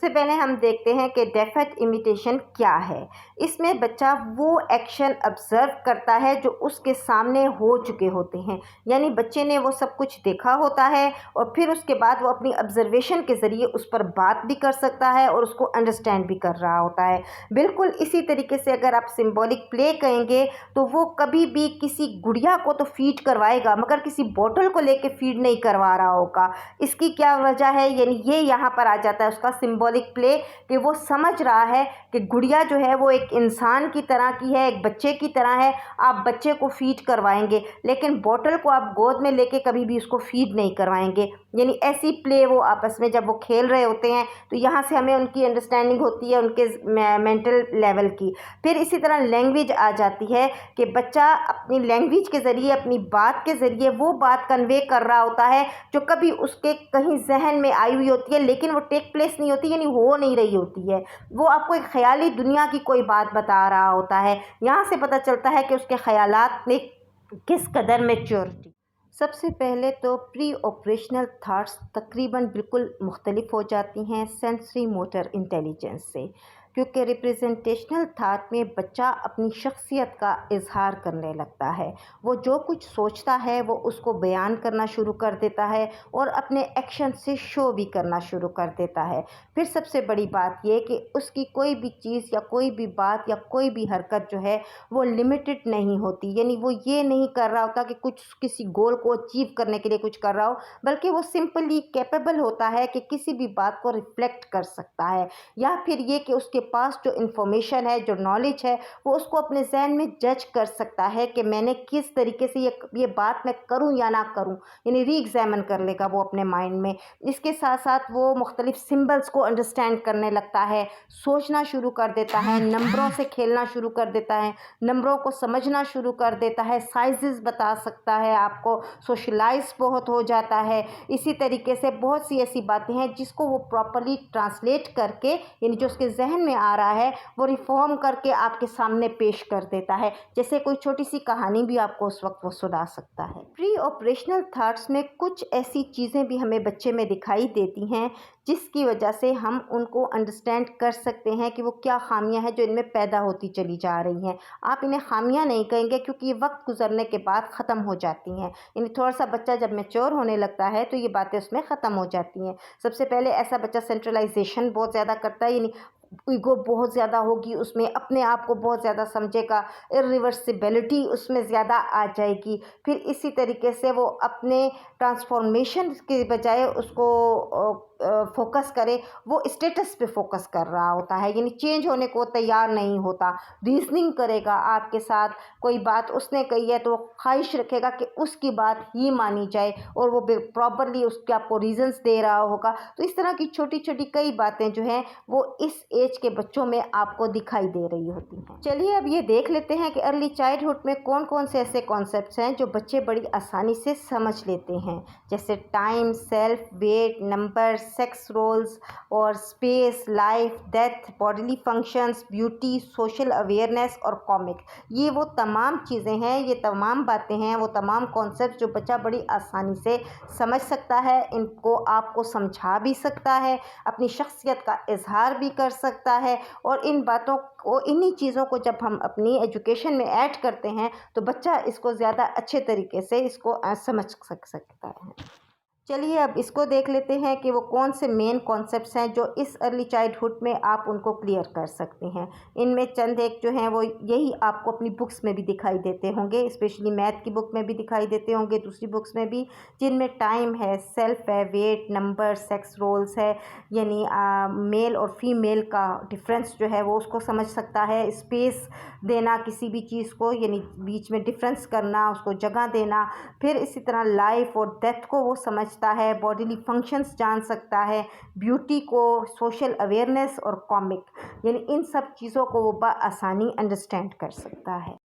سے پہلے ہم دیکھتے ہیں کہ ڈیفٹ امیٹیشن کیا ہے۔ اس میں بچہ وہ ایکشن آبزرو کرتا ہے جو اس کے سامنے ہو چکے ہوتے ہیں، یعنی بچے نے وہ سب کچھ دیکھا ہوتا ہے اور پھر اس کے بعد وہ اپنی آبزرویشن کے ذریعے اس پر بات بھی کر سکتا ہے اور اس کو انڈرسٹینڈ بھی کر رہا ہوتا ہے۔ بالکل اسی طریقے سے اگر آپ سمبولک پلے کہیں گے تو وہ کبھی بھی کسی گڑیا کو تو فیڈ کروائے گا مگر کسی بوٹل کو لے کے فیڈ نہیں کروا رہا ہوگا۔ اس کی کیا وجہ ہے؟ یعنی یہ یہاں پر آ جاتا ہے اس کا سمبولک پلے کہ وہ سمجھ رہا ہے کہ گڑیا جو ہے وہ ایک انسان کی طرح کی ہے، ایک بچے کی طرح ہے، آپ بچے کو فیڈ کروائیں گے لیکن بوٹل کو آپ گود میں لے کے کبھی بھی اس کو فیڈ نہیں کروائیں گے۔ یعنی ایسی پلے وہ آپس میں جب وہ کھیل رہے ہوتے ہیں تو یہاں سے ہمیں ان کی انڈرسٹینڈنگ ہوتی ہے ان کے مینٹل لیول کی۔ پھر اسی طرح لینگویج آ جاتی ہے کہ بچہ اپنی لینگویج کے ذریعے اپنی بات کے ذریعے وہ بات کنوے کر رہا ہوتا ہے جو کبھی اس کے کہیں ذہن میں آئی ہوئی ہوتی ہے لیکن وہ ٹیک پلیس نہیں ہوتی، یعنی ہو نہیں رہی ہوتی ہے، وہ آپ کو ایک خیالی دنیا کی کوئی بات بتا رہا ہوتا ہے۔ یہاں سے پتہ چلتا ہے کہ اس کے خیالات میں کس قدر میچورٹی۔ سب سے پہلے تو پری آپریشنل تھاٹس تقریباً بالکل مختلف ہو جاتی ہیں سینسری موٹر انٹیلیجنس سے، کیونکہ ریپریزنٹیشنل تھاٹ میں بچہ اپنی شخصیت کا اظہار کرنے لگتا ہے، وہ جو کچھ سوچتا ہے وہ اس کو بیان کرنا شروع کر دیتا ہے اور اپنے ایکشن سے شو بھی کرنا شروع کر دیتا ہے۔ پھر سب سے بڑی بات یہ کہ اس کی کوئی بھی چیز یا کوئی بھی بات یا کوئی بھی حرکت جو ہے وہ لمیٹڈ نہیں ہوتی، یعنی وہ یہ نہیں کر رہا ہوتا کہ کچھ کسی گول کو اچیو کرنے کے لیے کچھ کر رہا ہو، بلکہ وہ سمپلی کیپیبل ہوتا ہے کہ کسی بھی بات کو ریفلیکٹ کر سکتا ہے، یا پھر یہ کہ اس کے پاس جو انفارمیشن ہے، جو نالج ہے، وہ اس کو اپنے ذہن میں جج کر سکتا ہے کہ میں نے کس طریقے سے یہ بات میں کروں یا نہ کروں، یعنی ری ایگزامن کر لے گا وہ اپنے مائنڈ میں۔ اس کے ساتھ ساتھ وہ مختلف سمبلز کو انڈرسٹینڈ کرنے لگتا ہے، سوچنا شروع کر دیتا ہے، نمبروں سے کھیلنا شروع کر دیتا ہے، نمبروں کو سمجھنا شروع کر دیتا ہے، سائزز بتا سکتا ہے آپ کو، سوشلائز بہت ہو جاتا ہے۔ اسی طریقے سے بہت سی ایسی باتیں ہیں جس کو وہ پراپرلی ٹرانسلیٹ کر کے، یعنی جو اس کے ذہن میں آ رہا ہے وہ ریفارم کر کے آپ کے سامنے پیش کر دیتا ہے، جیسے کوئی چھوٹی سی کہانی بھی آپ کو اس وقت وہ سنا سکتا ہے۔ پری آپریشنل تھاٹس میں کچھ ایسی چیزیں بھی ہمیں بچے میں دکھائی دیتی ہیں جس کی وجہ سے ہم ان کو انڈرسٹینڈ کر سکتے ہیں کہ وہ کیا خامیاں ہیں جو ان میں پیدا ہوتی چلی جا رہی ہیں۔ آپ انہیں خامیاں نہیں کہیں گے کیونکہ یہ وقت گزرنے کے بعد ختم ہو جاتی ہیں، یعنی تھوڑا سا بچہ جب میچور ہونے لگتا ہے تو یہ باتیں اس میں ختم ہو جاتی ہیں۔ سب سے پہلے ایسا بچہ سینٹرلائزیشن بہت زیادہ کرتا ہے، یعنی ایگو بہت زیادہ ہوگی اس میں، اپنے آپ کو بہت زیادہ سمجھے گا، ارریورسیبلٹی اس میں زیادہ آ جائے گی۔ پھر اسی طریقے سے وہ اپنے ٹرانسفارمیشن کے بجائے اس کو فوکس کرے، وہ اسٹیٹس پہ فوکس کر رہا ہوتا ہے، یعنی چینج ہونے کو تیار نہیں ہوتا۔ ریزننگ کرے گا آپ کے ساتھ، کوئی بات اس نے کہی ہے تو وہ خواہش رکھے گا کہ اس کی بات ہی مانی جائے اور وہ پراپرلی اس کے آپ کو ریزنس دے رہا ہوگا۔ تو اس طرح کی چھوٹی چھوٹی کئی باتیں جو ہیں وہ اس ایج کے بچوں میں آپ کو دکھائی دے رہی ہوتی ہیں۔ چلیے اب یہ دیکھ لیتے ہیں کہ ارلی چائلڈہڈ میں کون کون سے ایسے کانسیپٹس ہیں جو بچے بڑی آسانی سے سمجھ لیتے ہیں، جیسے time, self, weight, number, sex roles اور space, life, death, bodily functions, beauty, social awareness اور کامک۔ یہ وہ تمام چیزیں ہیں، یہ تمام باتیں ہیں، وہ تمام کانسیپٹس جو بچہ بڑی آسانی سے سمجھ سکتا ہے، ان کو آپ کو سمجھا بھی سکتا ہے، اپنی شخصیت کا اظہار بھی کر سکتا ہے، اور ان باتوں کو، انہی چیزوں کو جب ہم اپنی ایجوکیشن میں ایڈ کرتے ہیں تو بچہ اس کو زیادہ اچھے طریقے سے اس کو سمجھ سکتا ہے۔ چلیے اب اس کو دیکھ لیتے ہیں کہ وہ کون سے مین کانسیپٹس ہیں جو اس ارلی چائلڈہڈ میں آپ ان کو کلیئر کر سکتے ہیں۔ ان میں چند ایک جو ہیں وہ یہی آپ کو اپنی بکس میں بھی دکھائی دیتے ہوں گے، اسپیشلی میتھ کی بک میں بھی دکھائی دیتے ہوں گے، دوسری بکس میں بھی، جن میں ٹائم ہے، سیلف ہے، ویٹ، نمبر، سیکس رولز ہے، یعنی میل اور فیمیل کا ڈفرینس جو ہے وہ اس کو سمجھ سکتا ہے، اسپیس دینا کسی بھی چیز کو، یعنی بیچ میں ڈفرینس کرنا، اس کو جگہ دینا، پھر اسی طرح لائف اور ڈیتھ کو وہ سمجھتا ہے، باڈیلی فنکشنز جان سکتا ہے، بیوٹی کو، سوشل اویئرنیس اور کامک، یعنی ان سب چیزوں کو وہ بآسانی انڈرسٹینڈ کر سکتا ہے۔